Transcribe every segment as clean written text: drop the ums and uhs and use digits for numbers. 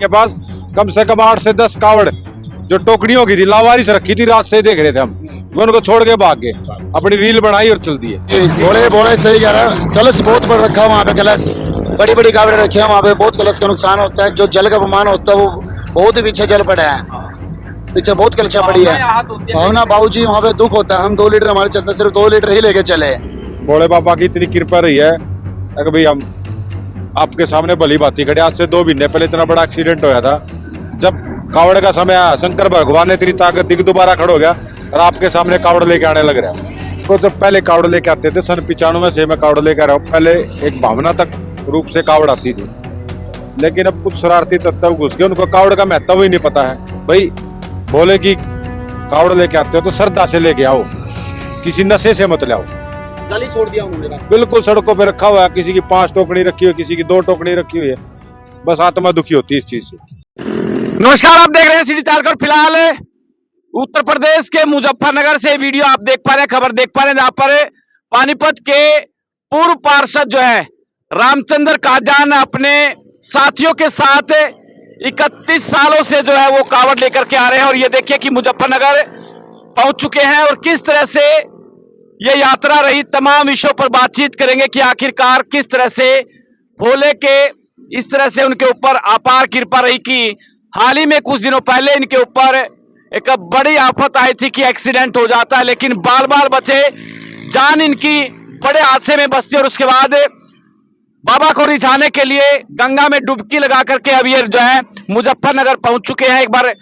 के पास कम से कम 8 से 10 कावड़ जो टोकरियों की थी लावारिस रखी थी, रात से देख रहे थे हम। वो उनको छोड़ के भाग गए, अपनी रील बनाई और चल दिए। बोले बोले सही कह रहा है। कलश बहुत बड़ा रखा है वहाँ पे, कलश बड़ी बड़ी कावड़े रखे हैं वहाँ पे। बहुत कलश का नुकसान होता है, जो जल का अपमान होता है वो बहुत ही पीछे जल पड़ा है, पीछे बहुत कलशा पड़ी है। भावना बाबूजी वहाँ पे दुख होता है। हम 2 लीटर हमारे चलते सिर्फ 2 लीटर ही लेके चले। भोले बाबा की इतनी कृपा रही है कि भाई हम आपके सामने भली बाती खड़े। आज से 2 महीने पहले इतना बड़ा एक्सीडेंट होया था, जब कावड़ का समय आया, शंकर भगवान ने इतनी ताकत दी कि दोबारा खड़ा हो गया और आपके सामने कावड़ लेके आने लग रहा है। तो जब पहले कावड़ लेके आते थे, सन 95 से मैं कावड़ लेके आ रहा हूँ। पहले एक भावना तक रूप से कावड़ आती थी, लेकिन अब कुछ शरारती तत्व घुस गए, उनको कावड़ का महत्व ही नहीं पता है। भाई भोले की कावड़ लेके आते हो तो श्रद्धा से लेके आओ, किसी नशे से मत लाओ। गली छोड़ दिया उन्होंने। बिल्कुल सड़कों पे रखा हुआ है, किसी की 5 टोकरी रखी हुई है, किसी की 2 टोकरी रखी हुई है। बस आत्मा दुखी होती है इस चीज से। नमस्कार, आप देख रहे हैं सिटी तारक। फिलहाल उत्तर प्रदेश के मुजफ्फरनगर से वीडियो आप देख पा रहे हैं, खबर देख पा रहे हैं, जहां पर पानीपत के पूर्व पार्षद जो है रामचंद्र काजान अपने साथियों के साथ 31 सालों से जो है वो कावड़ लेकर के आ रहे हैं। और ये देखिए कि मुजफ्फरनगर पहुंच चुके हैं और किस तरह से ये यात्रा रही। तमाम विषयों पर बातचीत करेंगे कि आखिरकार किस तरह से भोले के इस तरह से उनके ऊपर अपार कृपा रही कि हाल ही में कुछ दिनों पहले इनके ऊपर एक बड़ी आफत आई थी कि एक्सीडेंट हो जाता है, लेकिन बाल बाल बचे, जान इनकी बड़े हादसे में बचती। और उसके बाद बाबा को रिझाने के लिए गंगा में डुबकी लगा करके अब ये जो है मुजफ्फरनगर पहुंच चुके हैं। एक बार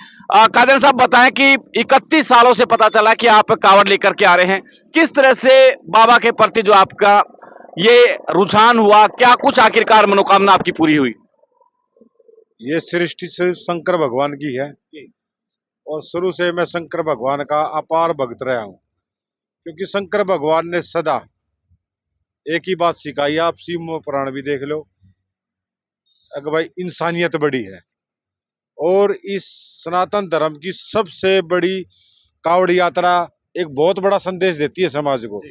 कादर साहब बताएं कि 31 सालों से पता चला कि आप कावड़ लेकर के आ रहे हैं, किस तरह से बाबा के प्रति जो आपका ये रुझान हुआ, क्या कुछ आखिरकार मनोकामना आपकी पूरी हुई? ये सृष्टि सिर्फ शंकर भगवान की है और शुरू से मैं शंकर भगवान का अपार भक्त रहा हूँ, क्योंकि शंकर भगवान ने सदा एक ही बात सिखाई। आप शिव पुराण भी देख लो, अगर भाई इंसानियत बड़ी है। और इस सनातन धर्म की सबसे बड़ी कावड़ यात्रा एक बहुत बड़ा संदेश देती है समाज को।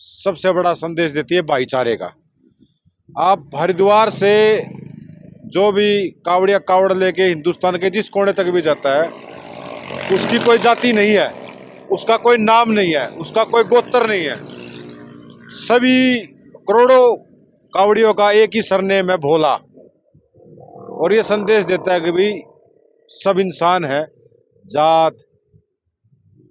सबसे बड़ा संदेश देती है भाईचारे का। आप हरिद्वार से जो भी कावड़िया कावड़ लेके हिंदुस्तान के जिस कोने तक भी जाता है, उसकी कोई जाति नहीं है, उसका कोई नाम नहीं है, उसका कोई गोत्र नहीं है। सभी करोड़ों कावड़ियों का एक ही सरनेम है, भोला। और ये संदेश देता है कि भाई सब इंसान है, जात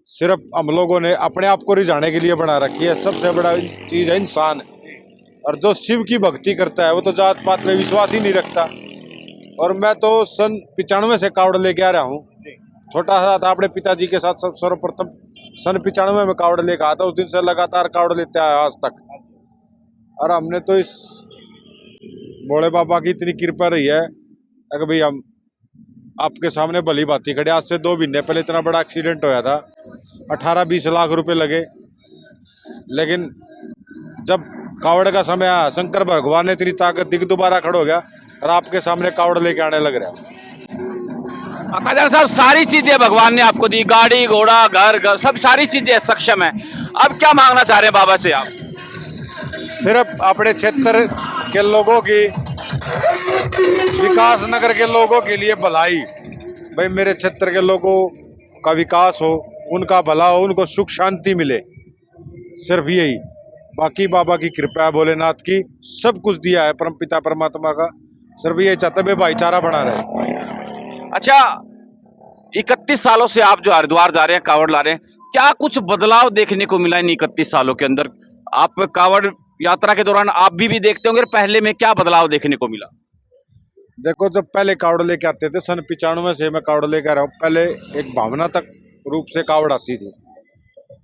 सिर्फ हम लोगों ने अपने आप को रिझाने के लिए बना रखी है। सबसे बड़ा चीज है इंसान। और जो शिव की भक्ति करता है वो तो जात पात में विश्वास ही नहीं रखता। और मैं तो सन 95 से कावड़ लेके आ रहा हूँ। छोटा सा था, अपने पिताजी के साथ सब सर्वप्रथम सन 95 में कावड़ लेकर आता। उस दिन से लगातार कावड़ लेते आया आज तक। और हमने तो इस भोले बाबा की इतनी कृपा रही है कि भाई हम आपके सामने भली बाती खड़े। आज से 2 महीने पहले इतना बड़ा एक्सीडेंट होया था, 18-20 लाख रुपए लगे, लेकिन जब कावड़ का समय आया, शंकर भगवान ने इतनी ताकत दी कि दोबारा खड़ा हो गया और आपके सामने कावड़ लेके आने लग रहा है। कादर साहब, सारी चीजें भगवान ने आपको दी, गाड़ी घोड़ा घर सब सारी चीजें सक्षम है। अब क्या मांगना चाह रहे हैं बाबा से आप? सिर्फ अपने क्षेत्र के लोगों की, विकास नगर के लोगों के लिए भलाई। भाई मेरे क्षेत्र के लोगों का विकास हो, उनका भला हो, उनको सुख शांति मिले, सिर्फ यही। बाकी बाबा की कृपा है, भोलेनाथ की, सब कुछ दिया है परमपिता परमात्मा का। सिर्फ यही चाहते हैं भाईचारा बना रहे। अच्छा, 31 सालों से आप जो हरिद्वार जा रहे हैं, कावड़ ला रहे हैं, क्या कुछ बदलाव देखने को मिला इन 31 सालों के अंदर? आप कावड़ यात्रा के दौरान आप भी देखते होंगे, पहले में क्या बदलाव देखने को मिला? देखो, जब पहले कावड़ लेके आते थे, सन 95 से मैं कावड़ लेके आ रहा हूँ। पहले एक भावना तक रूप से कावड़ आती थी,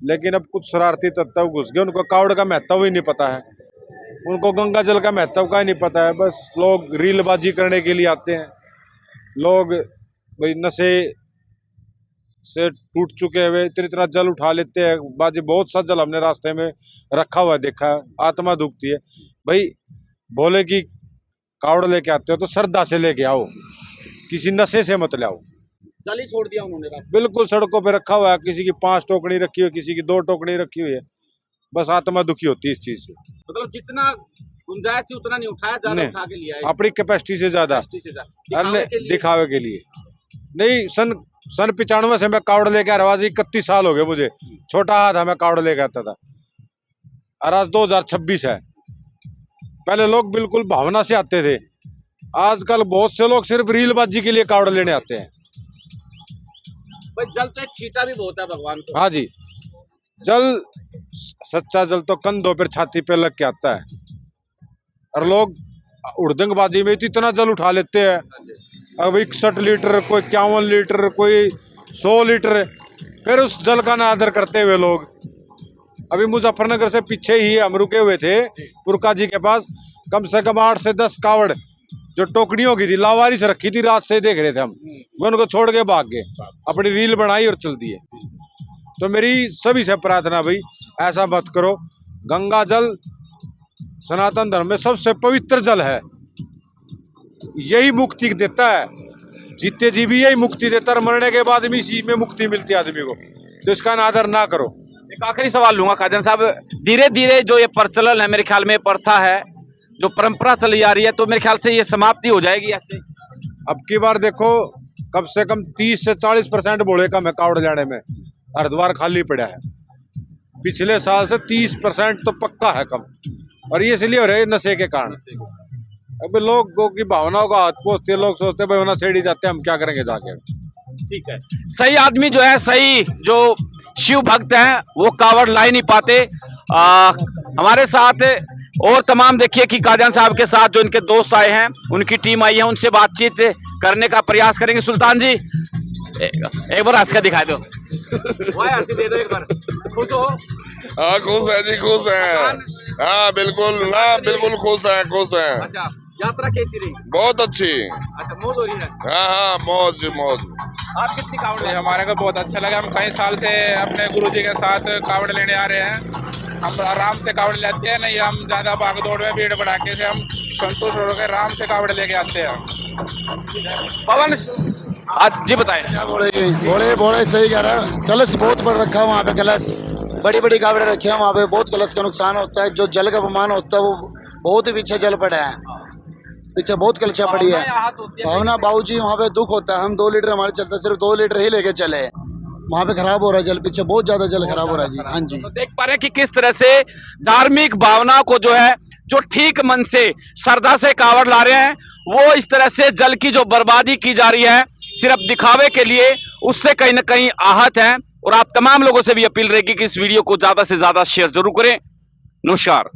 लेकिन अब कुछ शरारती तत्व घुस गए, उनको कावड़ का महत्व ही नहीं पता है। उनको गंगा जल का महत्व का ही नहीं पता है। बस लोग रीलबाजी करने के लिए आते हैं। लोग भाई नशे से टूट चुके हुए इतना जल उठा लेते हैं। बाजी बहुत सा जल हमने रास्ते में रखा हुआ देखा है, आत्मा दुखती है। भाई भोले की कावड़ लेके आते हो तो श्रद्धा से लेके आओ, किसी नशे से मत लाओ। गली छोड़ दिया उन्होंने। बिल्कुल सड़कों पे रखा हुआ है, किसी की 5 टोकरी रखी हुई है, किसी की 2 टोकरी रखी हुई है। बस आत्मा दुखी होती है इस चीज से। मतलब जितना गुंजाइश थी उतना नहीं उठाया, ज्यादा नहीं। उठा के लिया है अपनी कैपेसिटी से ज्यादा से ज्यादा। दिखावे के लिए। दिखावे के लिए नहीं। सन 95 से मैं कावड़ लेके आ रहा हूँ। आज 31 साल हो गए मुझे। छोटा हाथ था, मैं कावड़ लेके आता था। और आज 2026 है। पहले लोग बिल्कुल भावना से आते थे। आजकल बहुत से लोग सिर्फ रीलबाजी के लिए कावड़ लेने आते हैं। भाई जल तो एक छीटा भी बहुत है भगवान को। हाँ जी, जल, सच्चा जल तो कंधों पर छाती पे लग के आता है। और लोग उड़दंगबाजी में तो इतना जल उठा लेते हैं। अब 61 लीटर, कोई 51 लीटर, कोई 100 लीटर, फिर उस जल का अनादर करते हुए लोग। अभी मुजफ्फरनगर से पीछे ही हम रुके हुए थे पुरका जी के पास। कम से कम 8 से 10 कावड़ जो टोकरियों की थी, लावारिस रखी थी, रात से देख रहे थे हम। वो उनको छोड़ के भाग गए, अपनी रील बनाई और चल दिए। तो मेरी सभी से प्रार्थना, भाई ऐसा मत करो। गंगा जल सनातन धर्म में सबसे पवित्र जल है। यही मुक्ति देता है। जीते जी भी यही मुक्ति देता है, मरने के बाद भी इसी में मुक्ति मिलती है आदमी को। तो इसका अनादर ना करो। एक आखिरी सवाल लूंगा काजन साहब, धीरे धीरे जो ये प्रचलन है, मेरे ख्याल में प्रथा है, जो परंपरा चली आ रही है, तो मेरे ख्याल से ये समाप्ति हो जाएगी ऐसे। अब की बार देखो, कम से कम 30 से 40% बोले कम है कावड़ जाने में। हरिद्वार खाली पड़ा है। पिछले साल से 30% तो पक्का है कम। और ये इसलिए हो रहा है नशे के कारण। अब लोगों की भावनाओं का हाथ पोछते, लोग सोचते हैं भाई वरना सेड़ी जाते हैं, हम क्या करेंगे जाके। ठीक है, सही आदमी जो है, सही जो शिव भक्त हैं, वो कावड़ ला ही नहीं पाते। हमारे साथ और तमाम देखिए कि काजन साहब के साथ जो इनके दोस्त आए हैं, उनकी टीम आई है, उनसे बातचीत करने का प्रयास करेंगे। सुल्तान जी एक बार हंस के दिखा दो। हंसी दे दो एक बार, खुश हो? हाँ खुश है जी, खुश है। हाँ बिल्कुल ना, बिल्कुल खुश है, खुश है। अच्छा, यात्रा कैसी रही? बहुत अच्छी। अच्छा, मौज हो रही है। हाँ हाँ, मौज मौज। आप कितनी कावड़ जी, हमारे को बहुत अच्छा लगा। हम कई साल से अपने गुरुजी के साथ कावड़ लेने आ रहे हैं। हम आराम से कावड़ लेते हैं, नहीं हम ज्यादा भाग दौड़ में भीड़ भड़ाके से हम संतुष्ट होकर आराम से कावड़ लेके आते हैं। पवन जी बताएं। क्या बोले बोले बोले सही कह रहा है। कलश बहुत बड़ा रखा है वहाँ पे, कलश बड़ी बड़ी कावड़े रखे हैं वहाँ पे। बहुत कलश का नुकसान होता है। जो जल का अपमान होता है वो बहुत ही पीछे जल पड़ा है। पीछे बहुत कलशा पड़ी है। भावना बाबूजी वहाँ पे दुख होता है। हम 2 लीटर हमारे चलते, सिर्फ 2 लीटर ही लेके चले। वहाँ पे खराब हो रहा है जल, पीछे बहुत ज्यादा जल खराब हो रहा है जी। हाँ जी, तो देख पा रहे हैं कि किस तरह से धार्मिक भावना को जो है, जो ठीक मन से श्रद्धा से कावड़ ला रहे हैं, वो इस तरह से जल की जो बर्बादी की जा रही है सिर्फ दिखावे के लिए, उससे कहीं ना कहीं आहत है। और आप तमाम लोगों से भी अपील रहेगी कि इस वीडियो को ज्यादा से ज्यादा शेयर जरूर करें। नमस्कार।